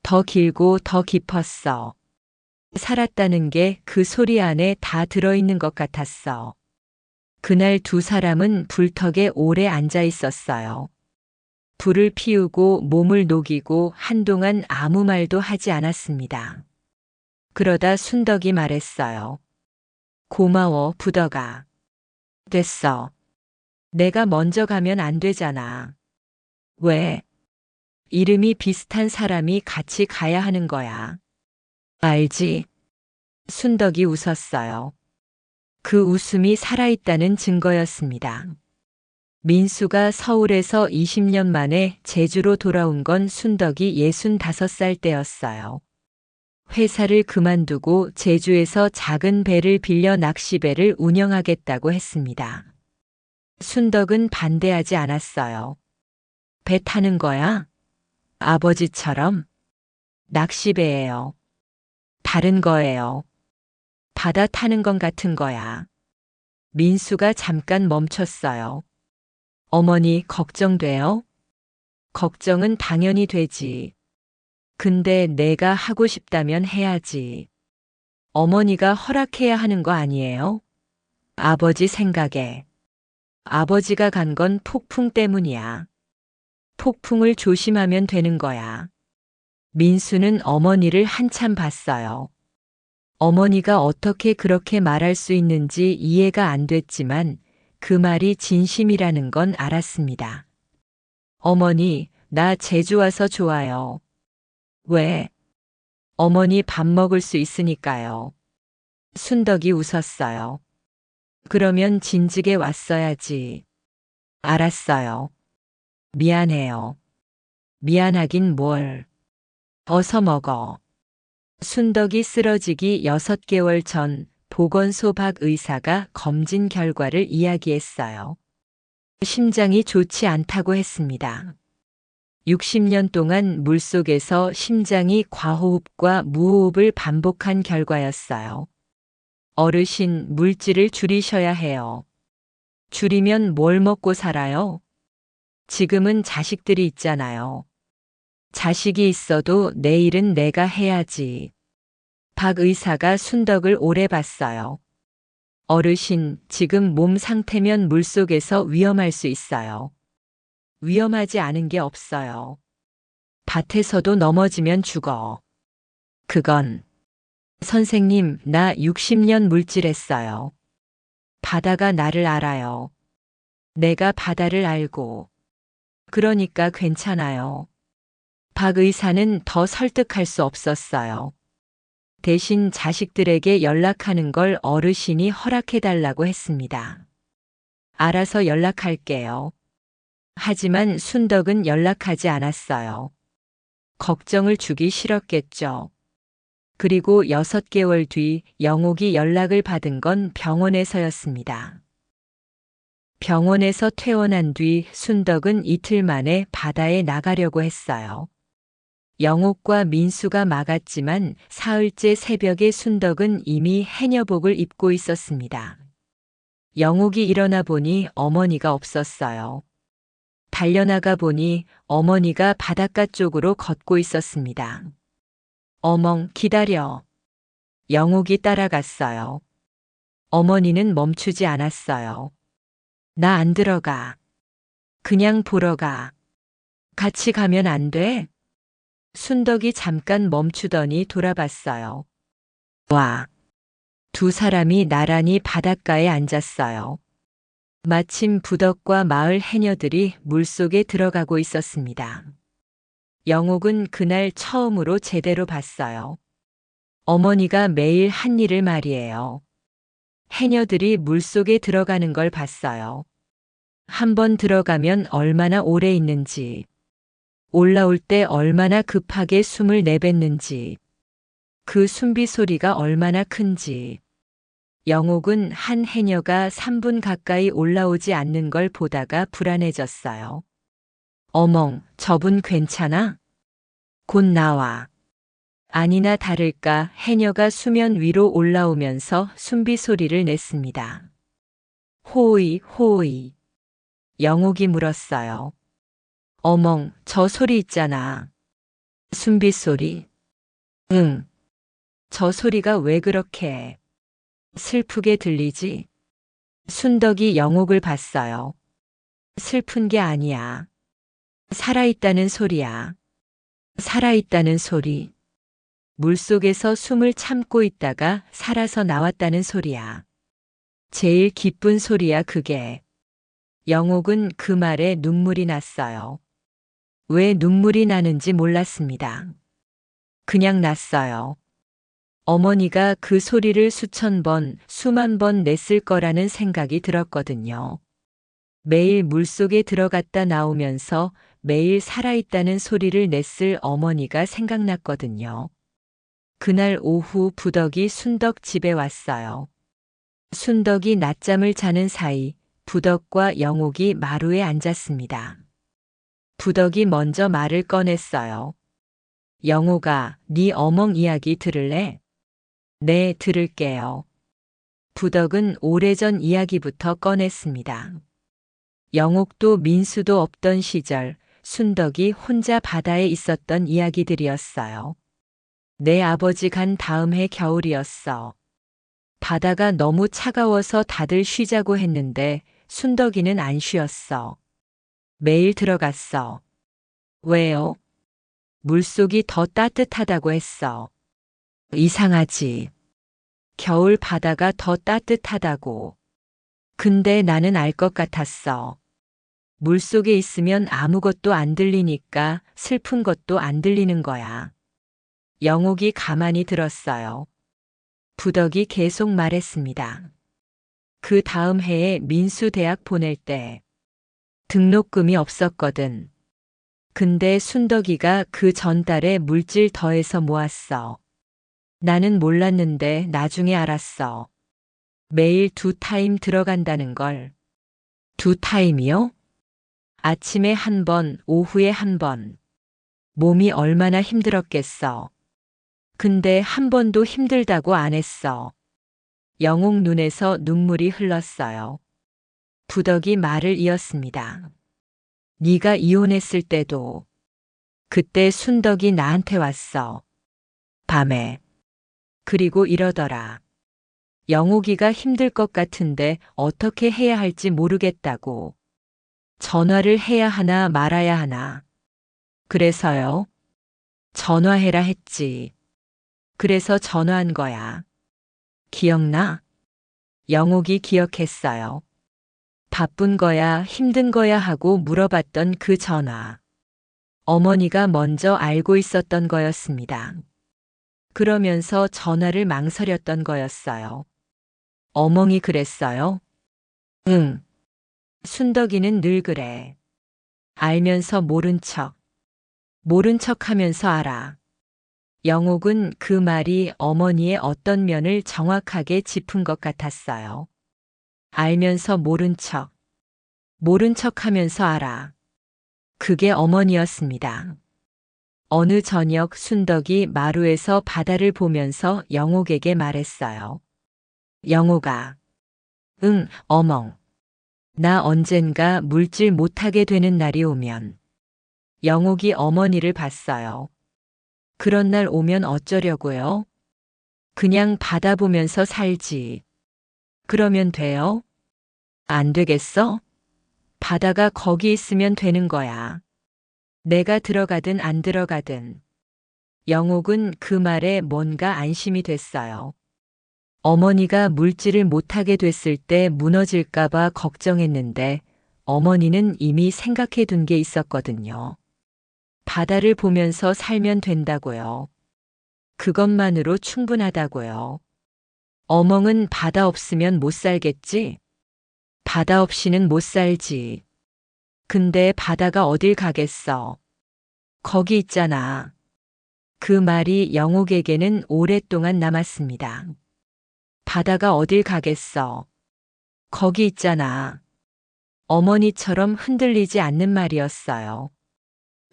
더 길고 더 깊었어. 살았다는 게 그 소리 안에 다 들어있는 것 같았어. 그날 두 사람은 불턱에 오래 앉아 있었어요. 불을 피우고 몸을 녹이고 한동안 아무 말도 하지 않았습니다. 그러다 순덕이 말했어요. 고마워, 부덕아. 됐어. 내가 먼저 가면 안 되잖아. 왜? 이름이 비슷한 사람이 같이 가야 하는 거야. 알지? 순덕이 웃었어요. 그 웃음이 살아있다는 증거였습니다. 민수가 서울에서 20년 만에 제주로 돌아온 건 순덕이 65살 때였어요. 회사를 그만두고 제주에서 작은 배를 빌려 낚시배를 운영하겠다고 했습니다. 순덕은 반대하지 않았어요. 배 타는 거야? 아버지처럼? 낚시배예요. 다른 거예요. 바다 타는 건 같은 거야. 민수가 잠깐 멈췄어요. 어머니 걱정돼요? 걱정은 당연히 되지. 근데 내가 하고 싶다면 해야지. 어머니가 허락해야 하는 거 아니에요? 아버지 생각에. 아버지가 간 건 폭풍 때문이야. 폭풍을 조심하면 되는 거야. 민수는 어머니를 한참 봤어요. 어머니가 어떻게 그렇게 말할 수 있는지 이해가 안 됐지만 그 말이 진심이라는 건 알았습니다. 어머니, 나 제주 와서 좋아요. 왜? 어머니 밥 먹을 수 있으니까요. 순덕이 웃었어요. 그러면 진즉에 왔어야지. 알았어요. 미안해요. 미안하긴 뭘. 어서 먹어. 순덕이 쓰러지기 6개월 전 보건소 박 의사가 검진 결과를 이야기했어요. 심장이 좋지 않다고 했습니다. 60년 동안 물속에서 심장이 과호흡과 무호흡을 반복한 결과였어요. 어르신, 물질을 줄이셔야 해요. 줄이면 뭘 먹고 살아요? 지금은 자식들이 있잖아요. 자식이 있어도 내일은 내가 해야지. 박 의사가 순덕을 오래 봤어요. 어르신, 지금 몸 상태면 물속에서 위험할 수 있어요. 위험하지 않은 게 없어요. 밭에서도 넘어지면 죽어. 그건. 선생님, 나 60년 물질했어요. 바다가 나를 알아요. 내가 바다를 알고. 그러니까 괜찮아요. 박 의사는 더 설득할 수 없었어요. 대신 자식들에게 연락하는 걸 어르신이 허락해달라고 했습니다. 알아서 연락할게요. 하지만 순덕은 연락하지 않았어요. 걱정을 주기 싫었겠죠. 그리고 6개월 뒤 영옥이 연락을 받은 건 병원에서였습니다. 병원에서 퇴원한 뒤 순덕은 이틀 만에 바다에 나가려고 했어요. 영옥과 민수가 막았지만 사흘째 새벽에 순덕은 이미 해녀복을 입고 있었습니다. 영옥이 일어나 보니 어머니가 없었어요. 달려나가 보니 어머니가 바닷가 쪽으로 걷고 있었습니다. 어멍, 기다려. 영옥이 따라갔어요. 어머니는 멈추지 않았어요. 나 안 들어가. 그냥 보러 가. 같이 가면 안 돼? 순덕이 잠깐 멈추더니 돌아봤어요. 와. 두 사람이 나란히 바닷가에 앉았어요. 마침 부덕과 마을 해녀들이 물속에 들어가고 있었습니다. 영옥은 그날 처음으로 제대로 봤어요. 어머니가 매일 한 일을 말이에요. 해녀들이 물속에 들어가는 걸 봤어요. 한 번 들어가면 얼마나 오래 있는지, 올라올 때 얼마나 급하게 숨을 내뱉는지, 그 숨비 소리가 얼마나 큰지. 영옥은 한 해녀가 3분 가까이 올라오지 않는 걸 보다가 불안해졌어요. 어멍, 저분 괜찮아? 곧 나와. 아니나 다를까 해녀가 수면 위로 올라오면서 숨비 소리를 냈습니다. 호의, 호의. 영옥이 물었어요. 어멍, 저 소리 있잖아. 숨비 소리? 응. 저 소리가 왜 그렇게 해? 슬프게 들리지? 순덕이 영옥을 봤어요. 슬픈 게 아니야. 살아있다는 소리야. 살아있다는 소리. 물속에서 숨을 참고 있다가 살아서 나왔다는 소리야. 제일 기쁜 소리야, 그게. 영옥은 그 말에 눈물이 났어요. 왜 눈물이 나는지 몰랐습니다. 그냥 났어요. 어머니가 그 소리를 수천 번, 수만 번 냈을 거라는 생각이 들었거든요. 매일 물속에 들어갔다 나오면서 매일 살아있다는 소리를 냈을 어머니가 생각났거든요. 그날 오후 부덕이 순덕 집에 왔어요. 순덕이 낮잠을 자는 사이 부덕과 영옥이 마루에 앉았습니다. 부덕이 먼저 말을 꺼냈어요. 영옥아, 네 어멍 이야기 들을래? 네, 들을게요. 부덕은 오래전 이야기부터 꺼냈습니다. 영옥도 민수도 없던 시절 순덕이 혼자 바다에 있었던 이야기들이었어요. 내 아버지 간 다음 해 겨울이었어. 바다가 너무 차가워서 다들 쉬자고 했는데 순덕이는 안 쉬었어. 매일 들어갔어. 왜요? 물속이 더 따뜻하다고 했어. 이상하지. 겨울 바다가 더 따뜻하다고. 근데 나는 알 것 같았어. 물속에 있으면 아무것도 안 들리니까 슬픈 것도 안 들리는 거야. 영옥이 가만히 들었어요. 부덕이 계속 말했습니다. 그 다음 해에 민수 대학 보낼 때 등록금이 없었거든. 근데 순덕이가 그 전달에 물질 더해서 모았어. 나는 몰랐는데 나중에 알았어. 매일 2타임 들어간다는 걸. 2타임이요? 아침에 1번, 오후에 1번. 몸이 얼마나 힘들었겠어. 근데 1번도 힘들다고 안 했어. 영옥 눈에서 눈물이 흘렀어요. 부덕이 말을 이었습니다. 네가 이혼했을 때도 그때 순덕이 나한테 왔어. 밤에. 그리고 이러더라. 영옥이가 힘들 것 같은데 어떻게 해야 할지 모르겠다고. 전화를 해야 하나 말아야 하나. 그래서요? 전화해라 했지. 그래서 전화한 거야. 기억나? 영옥이 기억했어요. 바쁜 거야, 힘든 거야 하고 물어봤던 그 전화. 어머니가 먼저 알고 있었던 거였습니다. 그러면서 전화를 망설였던 거였어요. 어멍이 그랬어요? 응. 순덕이는 늘 그래. 알면서 모른 척. 모른 척 하면서 알아. 영옥은 그 말이 어머니의 어떤 면을 정확하게 짚은 것 같았어요. 알면서 모른 척. 모른 척 하면서 알아. 그게 어머니였습니다. 어느 저녁 순덕이 마루에서 바다를 보면서 영옥에게 말했어요. 영옥아. 응, 어멍. 나 언젠가 물질 못하게 되는 날이 오면. 영옥이 어머니를 봤어요. 그런 날 오면 어쩌려고요? 그냥 바다 보면서 살지. 그러면 돼요? 안 되겠어? 바다가 거기 있으면 되는 거야. 내가 들어가든 안 들어가든. 영옥은 그 말에 뭔가 안심이 됐어요. 어머니가 물질을 못하게 됐을 때 무너질까봐 걱정했는데 어머니는 이미 생각해 둔 게 있었거든요. 바다를 보면서 살면 된다고요. 그것만으로 충분하다고요. 어멍은 바다 없으면 못 살겠지? 바다 없이는 못 살지. 근데 바다가 어딜 가겠어. 거기 있잖아. 그 말이 영옥에게는 오랫동안 남았습니다. 바다가 어딜 가겠어. 거기 있잖아. 어머니처럼 흔들리지 않는 말이었어요.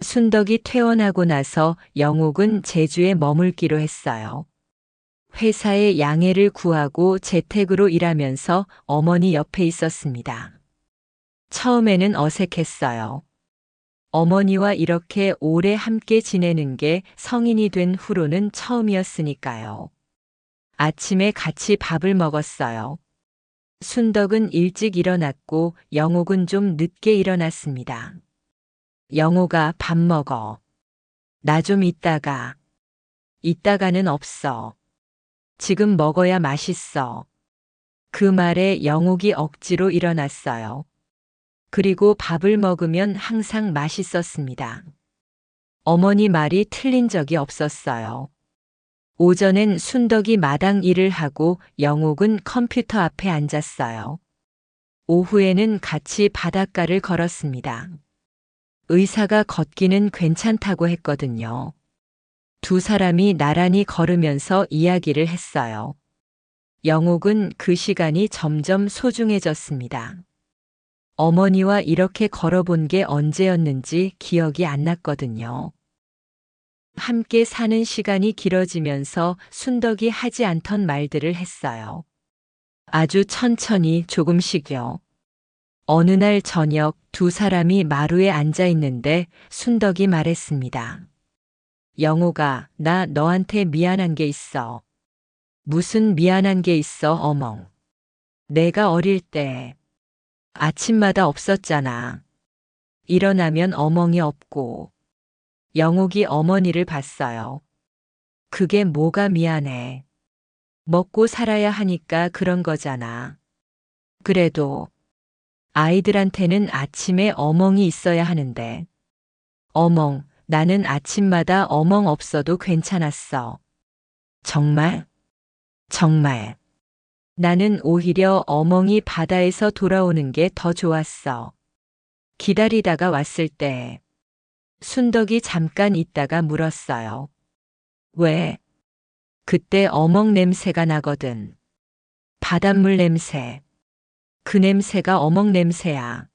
순덕이 퇴원하고 나서 영옥은 제주에 머물기로 했어요. 회사에 양해를 구하고 재택으로 일하면서 어머니 옆에 있었습니다. 처음에는 어색했어요. 어머니와 이렇게 오래 함께 지내는 게 성인이 된 후로는 처음이었으니까요. 아침에 같이 밥을 먹었어요. 순덕은 일찍 일어났고 영옥은 좀 늦게 일어났습니다. 영옥아, 밥 먹어. 나 좀 이따가. 이따가는 없어. 지금 먹어야 맛있어. 그 말에 영옥이 억지로 일어났어요. 그리고 밥을 먹으면 항상 맛있었습니다. 어머니 말이 틀린 적이 없었어요. 오전엔 순덕이 마당 일을 하고 영옥은 컴퓨터 앞에 앉았어요. 오후에는 같이 바닷가를 걸었습니다. 의사가 걷기는 괜찮다고 했거든요. 두 사람이 나란히 걸으면서 이야기를 했어요. 영옥은 그 시간이 점점 소중해졌습니다. 어머니와 이렇게 걸어본 게 언제였는지 기억이 안 났거든요. 함께 사는 시간이 길어지면서 순덕이 하지 않던 말들을 했어요. 아주 천천히 조금씩요. 어느 날 저녁 두 사람이 마루에 앉아 있는데 순덕이 말했습니다. 영옥아, 나 너한테 미안한 게 있어. 무슨 미안한 게 있어, 어멍. 내가 어릴 때 아침마다 없었잖아. 일어나면 어멍이 없고 영옥이 어머니를 봤어요. 그게 뭐가 미안해. 먹고 살아야 하니까 그런 거잖아. 그래도 아이들한테는 아침에 어멍이 있어야 하는데. 어멍, 나는 아침마다 어멍 없어도 괜찮았어. 정말? 정말. 나는 오히려 어멍이 바다에서 돌아오는 게 더 좋았어. 기다리다가 왔을 때 순덕이 잠깐 있다가 물었어요. 왜? 그때 어멍 냄새가 나거든. 바닷물 냄새. 그 냄새가 어멍 냄새야.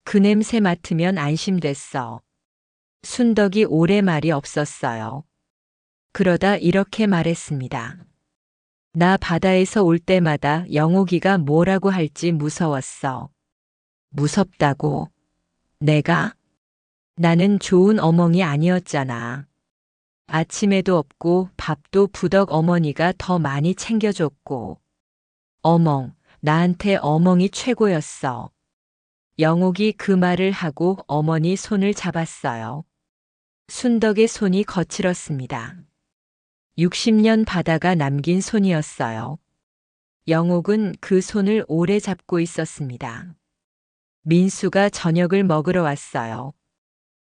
그 냄새 맡으면 안심됐어. 순덕이 오래 말이 없었어요. 그러다 이렇게 말했습니다. 나 바다에서 올 때마다 영옥이가 뭐라고 할지 무서웠어. 무섭다고? 내가? 나는 좋은 어멍이 아니었잖아. 아침에도 없고 밥도 부덕 어머니가 더 많이 챙겨줬고. 어멍, 나한테 어멍이 최고였어. 영옥이 그 말을 하고 어머니 손을 잡았어요. 순덕의 손이 거칠었습니다. 60년 바다가 남긴 손이었어요. 영옥은 그 손을 오래 잡고 있었습니다. 민수가 저녁을 먹으러 왔어요.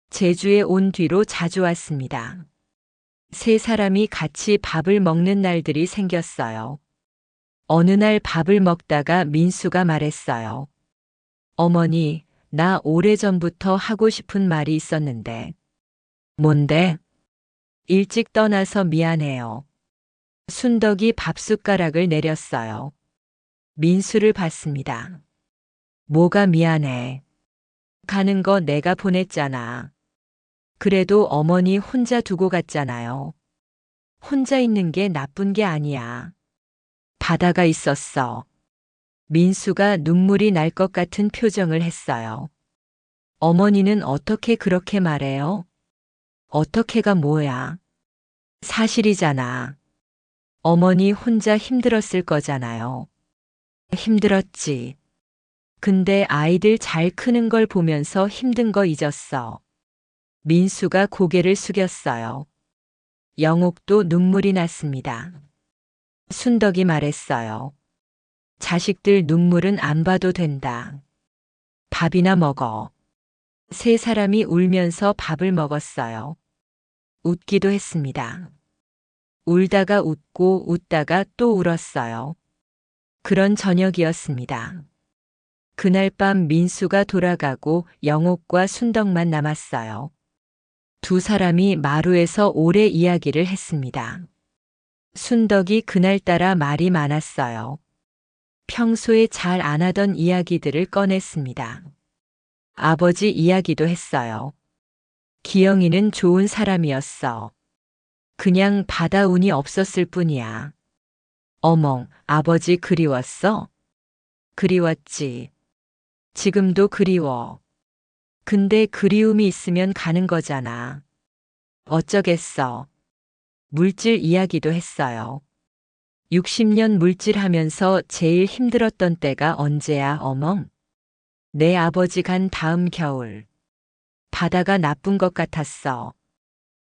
제주에 온 뒤로 자주 왔습니다. 세 사람이 같이 밥을 먹는 날들이 생겼어요. 어느 날 밥을 먹다가 민수가 말했어요. 어머니, 나 오래전부터 하고 싶은 말이 있었는데. 뭔데? 일찍 떠나서 미안해요. 순덕이 밥숟가락을 내렸어요. 민수를 봤습니다. 뭐가 미안해. 가는 거 내가 보냈잖아. 그래도 어머니 혼자 두고 갔잖아요. 혼자 있는 게 나쁜 게 아니야. 바다가 있었어. 민수가 눈물이 날 것 같은 표정을 했어요. 어머니는 어떻게 그렇게 말해요? 어떻게가 뭐야? 사실이잖아. 어머니 혼자 힘들었을 거잖아요. 힘들었지. 근데 아이들 잘 크는 걸 보면서 힘든 거 잊었어. 민수가 고개를 숙였어요. 영옥도 눈물이 났습니다. 순덕이 말했어요. 자식들 눈물은 안 봐도 된다. 밥이나 먹어. 세 사람이 울면서 밥을 먹었어요. 웃기도 했습니다. 울다가 웃고 웃다가 또 울었어요. 그런 저녁이었습니다. 그날 밤 민수가 돌아가고 영옥과 순덕만 남았어요. 두 사람이 마루에서 오래 이야기를 했습니다. 순덕이 그날따라 말이 많았어요. 평소에 잘 안 하던 이야기들을 꺼냈습니다. 아버지 이야기도 했어요. 기영이는 좋은 사람이었어. 그냥 바다 운이 없었을 뿐이야. 어멍, 아버지 그리웠어? 그리웠지. 지금도 그리워. 근데 그리움이 있으면 가는 거잖아. 어쩌겠어. 물질 이야기도 했어요. 60년 물질하면서 제일 힘들었던 때가 언제야, 어멍? 내 아버지 간 다음 겨울. 바다가 나쁜 것 같았어.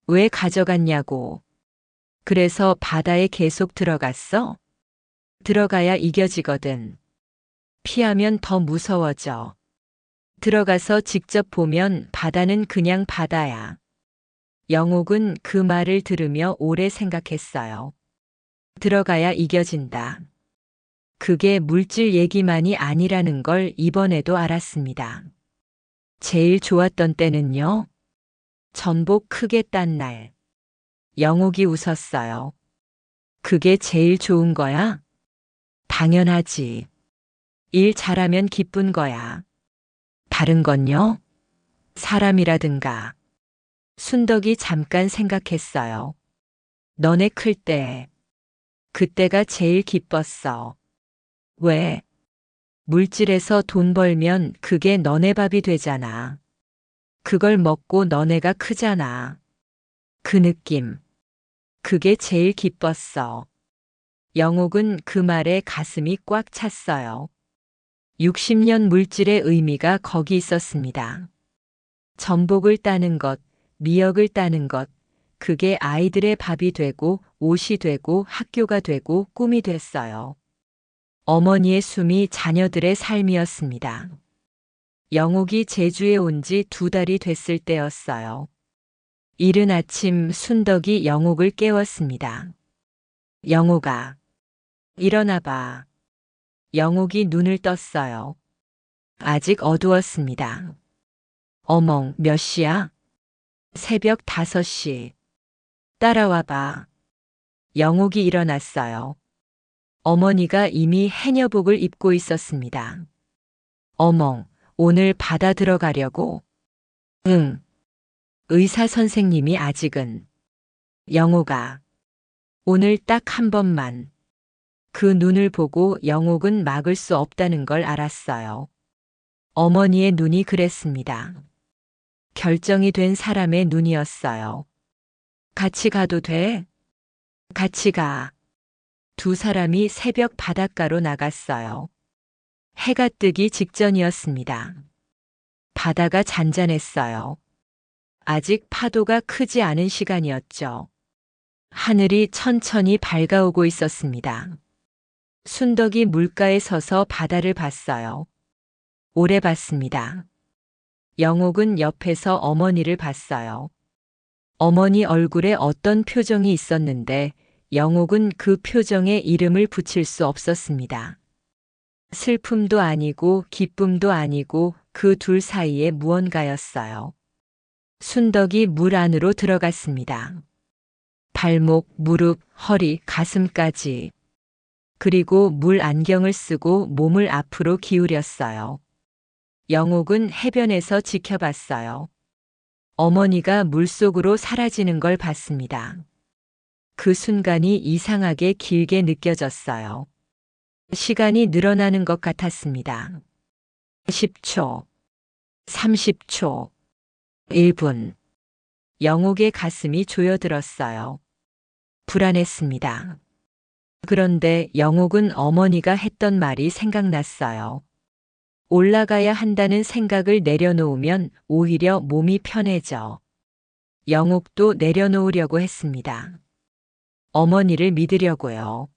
왜 가져갔냐고. 그래서 바다에 계속 들어갔어? 들어가야 이겨지거든. 피하면 더 무서워져. 들어가서 직접 보면 바다는 그냥 바다야. 영옥은 그 말을 들으며 오래 생각했어요. 들어가야 이겨진다. 그게 물질 얘기만이 아니라는 걸 이번에도 알았습니다. 제일 좋았던 때는요? 전복 크게 딴 날. 영옥이 웃었어요. 그게 제일 좋은 거야? 당연하지. 일 잘하면 기쁜 거야. 다른 건요? 사람이라든가. 순덕이 잠깐 생각했어요. 너네 클 때. 그때가 제일 기뻤어. 왜? 물질에서 돈 벌면 그게 너네 밥이 되잖아. 그걸 먹고 너네가 크잖아. 그 느낌. 그게 제일 기뻤어. 영옥은 그 말에 가슴이 꽉 찼어요. 60년 물질의 의미가 거기 있었습니다. 전복을 따는 것, 미역을 따는 것, 그게 아이들의 밥이 되고 옷이 되고 학교가 되고 꿈이 됐어요. 어머니의 숨이 자녀들의 삶이었습니다. 영옥이 제주에 온 지 2달이 됐을 때였어요. 이른 아침 순덕이 영옥을 깨웠습니다. 영옥아, 일어나 봐. 영옥이 눈을 떴어요. 아직 어두웠습니다. 어멍, 몇 시야? 새벽 5시. 따라와 봐. 영옥이 일어났어요. 어머니가 이미 해녀복을 입고 있었습니다. 어멍, 오늘 바다 들어가려고? 응. 의사 선생님이 아직은. 영옥아, 오늘 딱 한 번만. 그 눈을 보고 영옥은 막을 수 없다는 걸 알았어요. 어머니의 눈이 그랬습니다. 결정이 된 사람의 눈이었어요. 같이 가도 돼? 같이 가. 2 사람이 새벽 바닷가로 나갔어요. 해가 뜨기 직전이었습니다. 바다가 잔잔했어요. 아직 파도가 크지 않은 시간이었죠. 하늘이 천천히 밝아오고 있었습니다. 순덕이 물가에 서서 바다를 봤어요. 오래 봤습니다. 영옥은 옆에서 어머니를 봤어요. 어머니 얼굴에 어떤 표정이 있었는데 영옥은 그 표정에 이름을 붙일 수 없었습니다. 슬픔도 아니고 기쁨도 아니고 그 둘 사이에 무언가였어요. 순덕이 물 안으로 들어갔습니다. 발목, 무릎, 허리, 가슴까지. 그리고 물 안경을 쓰고 몸을 앞으로 기울였어요. 영옥은 해변에서 지켜봤어요. 어머니가 물속으로 사라지는 걸 봤습니다. 그 순간이 이상하게 길게 느껴졌어요. 시간이 늘어나는 것 같았습니다. 10초, 30초, 1분. 영옥의 가슴이 조여들었어요. 불안했습니다. 그런데 영옥은 어머니가 했던 말이 생각났어요. 올라가야 한다는 생각을 내려놓으면 오히려 몸이 편해져. 영옥도 내려놓으려고 했습니다. 어머니를 믿으려고요.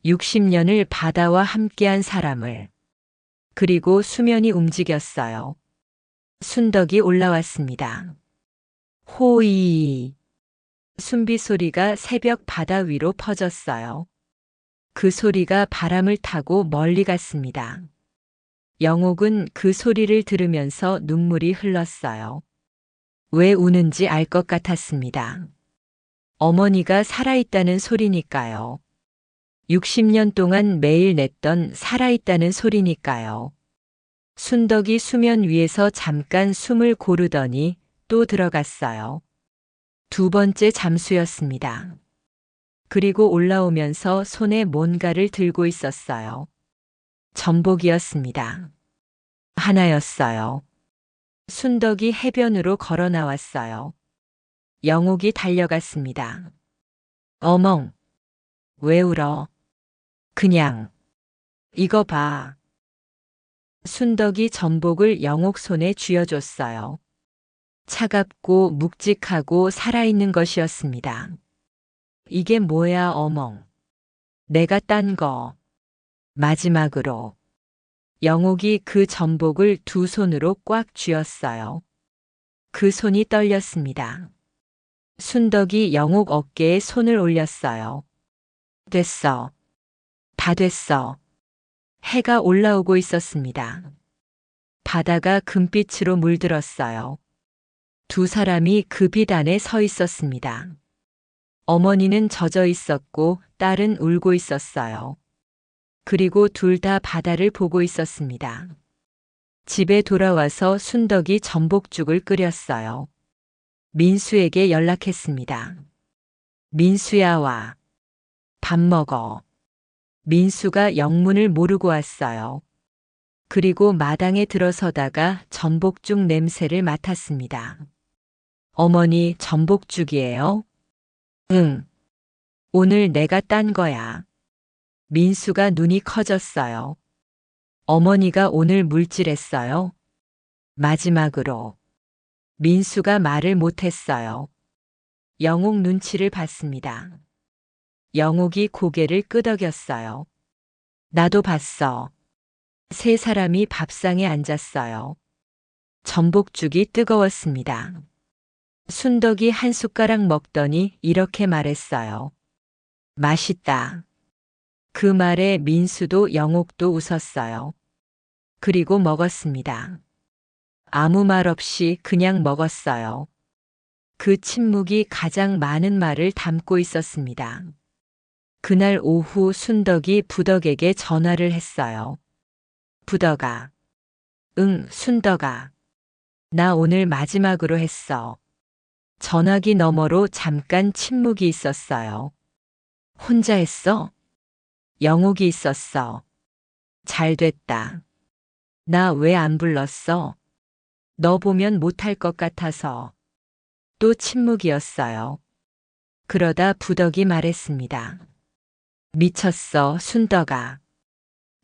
60년을 바다와 함께한 사람을. 그리고 수면이 움직였어요. 순덕이 올라왔습니다. 호이. 숨비 소리가 새벽 바다 위로 퍼졌어요. 그 소리가 바람을 타고 멀리 갔습니다. 영옥은 그 소리를 들으면서 눈물이 흘렀어요. 왜 우는지 알 것 같았습니다. 어머니가 살아있다는 소리니까요. 60년 동안 매일 냈던 살아있다는 소리니까요. 순덕이 수면 위에서 잠깐 숨을 고르더니 또 들어갔어요. 2번째 잠수였습니다. 그리고 올라오면서 손에 뭔가를 들고 있었어요. 전복이었습니다. 하나였어요. 순덕이 해변으로 걸어 나왔어요. 영옥이 달려갔습니다. 어멍, 왜 울어? 그냥, 이거 봐. 순덕이 전복을 영옥 손에 쥐어줬어요. 차갑고 묵직하고 살아있는 것이었습니다. 이게 뭐야, 어멍. 내가 딴 거. 마지막으로. 영옥이 그 전복을 2손으로 꽉 쥐었어요. 그 손이 떨렸습니다. 순덕이 영옥 어깨에 손을 올렸어요. 됐어. 다 됐어. 해가 올라오고 있었습니다. 바다가 금빛으로 물들었어요. 2 사람이 그 빛 안에 서 있었습니다. 어머니는 젖어 있었고 딸은 울고 있었어요. 그리고 둘 다 바다를 보고 있었습니다. 집에 돌아와서 순덕이 전복죽을 끓였어요. 민수에게 연락했습니다. 민수야, 와. 밥 먹어. 민수가 영문을 모르고 왔어요. 그리고 마당에 들어서다가 전복죽 냄새를 맡았습니다. 어머니, 전복죽이에요? 응. 오늘 내가 딴 거야. 민수가 눈이 커졌어요. 어머니가 오늘 물질했어요. 마지막으로 민수가 말을 못했어요. 영옥 눈치를 봤습니다. 영옥이 고개를 끄덕였어요. 나도 봤어. 세 사람이 밥상에 앉았어요. 전복죽이 뜨거웠습니다. 순덕이 한 숟가락 먹더니 이렇게 말했어요. 맛있다. 그 말에 민수도 영옥도 웃었어요. 그리고 먹었습니다. 아무 말 없이 그냥 먹었어요. 그 침묵이 가장 많은 말을 담고 있었습니다. 그날 오후 순덕이 부덕에게 전화를 했어요. 부덕아. 응, 순덕아. 나 오늘 마지막으로 했어. 전화기 너머로 잠깐 침묵이 있었어요. 혼자 했어? 영옥이 있었어. 잘 됐다. 나 왜 안 불렀어? 너 보면 못할 것 같아서. 또 침묵이었어요. 그러다 부덕이 말했습니다. 미쳤어, 순덕아.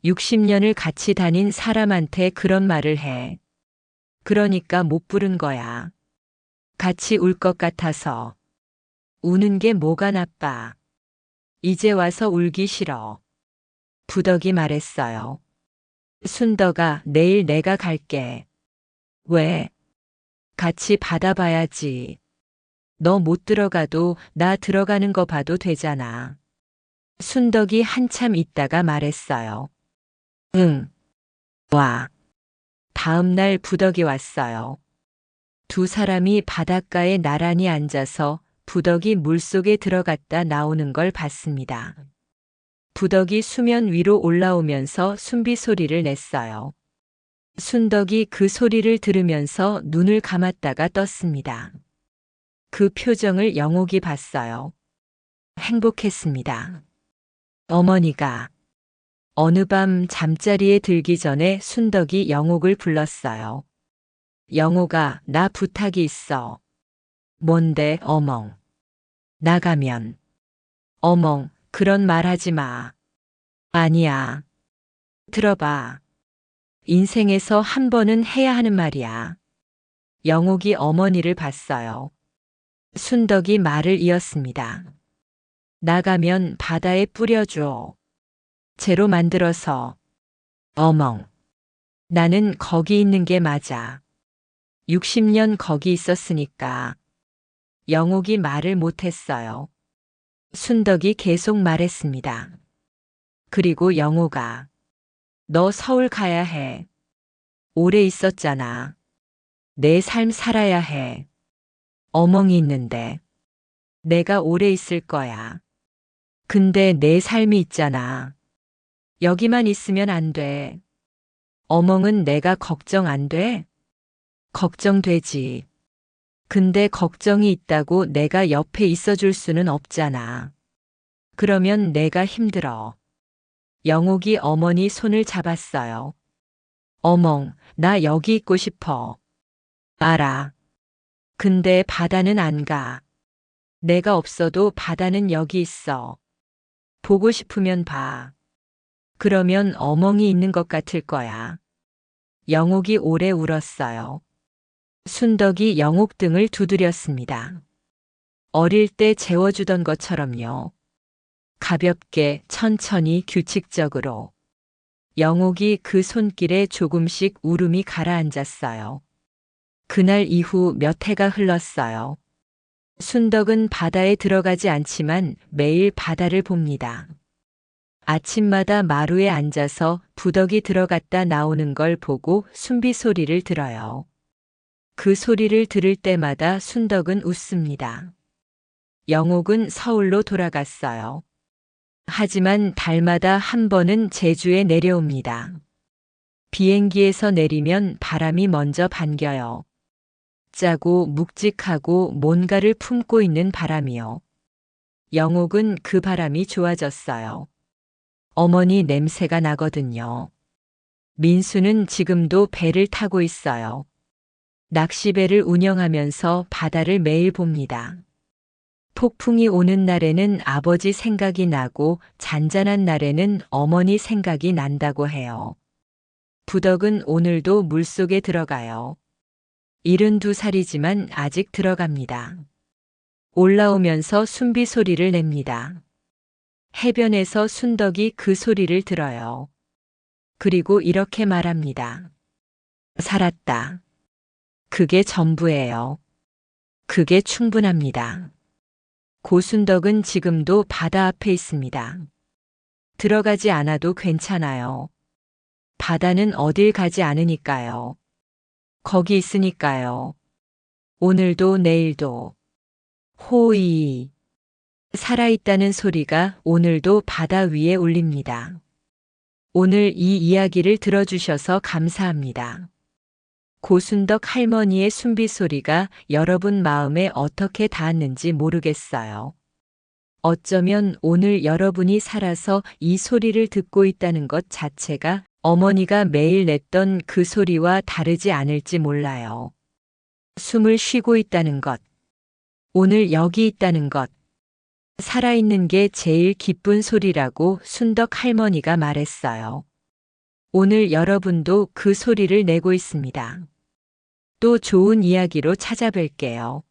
60년을 같이 다닌 사람한테 그런 말을 해. 그러니까 못 부른 거야. 같이 울 것 같아서. 우는 게 뭐가 나빠. 이제 와서 울기 싫어. 부덕이 말했어요. 순덕아, 내일 내가 갈게. 왜? 같이 받아봐야지. 너 못 들어가도 나 들어가는 거 봐도 되잖아. 순덕이 한참 있다가 말했어요. 응. 와. 다음 날 부덕이 왔어요. 두 사람이 바닷가에 나란히 앉아서 부덕이 물속에 들어갔다 나오는 걸 봤습니다. 부덕이 수면 위로 올라오면서 숨비 소리를 냈어요. 순덕이 그 소리를 들으면서 눈을 감았다가 떴습니다. 그 표정을 영옥이 봤어요. 행복했습니다. 어머니가 어느 밤 잠자리에 들기 전에 순덕이 영옥을 불렀어요. 영옥아, 나 부탁이 있어. 뭔데, 어멍. 나가면. 어멍, 그런 말 하지 마. 아니야. 들어봐. 인생에서 한 번은 해야 하는 말이야. 영옥이 어머니를 봤어요. 순덕이 말을 이었습니다. 나가면 바다에 뿌려줘. 재로 만들어서. 어멍. 나는 거기 있는 게 맞아. 60년 거기 있었으니까. 영옥이 말을 못했어요. 순덕이 계속 말했습니다. 그리고 영옥아. 너 서울 가야 해. 오래 있었잖아. 내 삶 살아야 해. 어멍이 있는데. 내가 오래 있을 거야. 근데 내 삶이 있잖아. 여기만 있으면 안 돼. 어멍은 내가 걱정 안 돼? 걱정되지. 근데 걱정이 있다고 내가 옆에 있어줄 수는 없잖아. 그러면 내가 힘들어. 영옥이 어머니 손을 잡았어요. 어멍, 나 여기 있고 싶어. 알아. 근데 바다는 안 가. 내가 없어도 바다는 여기 있어. 보고 싶으면 봐. 그러면 어멍이 있는 것 같을 거야. 영옥이 오래 울었어요. 순덕이 영옥 등을 두드렸습니다. 어릴 때 재워주던 것처럼요. 가볍게, 천천히, 규칙적으로. 영옥이 그 손길에 조금씩 울음이 가라앉았어요. 그날 이후 몇 해가 흘렀어요. 순덕은 바다에 들어가지 않지만 매일 바다를 봅니다. 아침마다 마루에 앉아서 부덕이 들어갔다 나오는 걸 보고 숨비 소리를 들어요. 그 소리를 들을 때마다 순덕은 웃습니다. 영옥은 서울로 돌아갔어요. 하지만 달마다 한 번은 제주에 내려옵니다. 비행기에서 내리면 바람이 먼저 반겨요. 짜고 묵직하고 뭔가를 품고 있는 바람이요. 영옥은 그 바람이 좋아졌어요. 어머니 냄새가 나거든요. 민수는 지금도 배를 타고 있어요. 낚시배를 운영하면서 바다를 매일 봅니다. 폭풍이 오는 날에는 아버지 생각이 나고 잔잔한 날에는 어머니 생각이 난다고 해요. 부덕은 오늘도 물속에 들어가요. 72살이지만 아직 들어갑니다. 올라오면서 순비 소리를 냅니다. 해변에서 순덕이 그 소리를 들어요. 그리고 이렇게 말합니다. 살았다. 그게 전부예요. 그게 충분합니다. 고순덕은 지금도 바다 앞에 있습니다. 들어가지 않아도 괜찮아요. 바다는 어딜 가지 않으니까요. 거기 있으니까요. 오늘도 내일도. 호이. 살아있다는 소리가 오늘도 바다 위에 울립니다. 오늘 이 이야기를 들어주셔서 감사합니다. 고순덕 할머니의 순비 소리가 여러분 마음에 어떻게 닿았는지 모르겠어요. 어쩌면 오늘 여러분이 살아서 이 소리를 듣고 있다는 것 자체가 어머니가 매일 냈던 그 소리와 다르지 않을지 몰라요. 숨을 쉬고 있다는 것, 오늘 여기 있다는 것, 살아있는 게 제일 기쁜 소리라고 순덕 할머니가 말했어요. 오늘 여러분도 그 소리를 내고 있습니다. 또 좋은 이야기로 찾아뵐게요.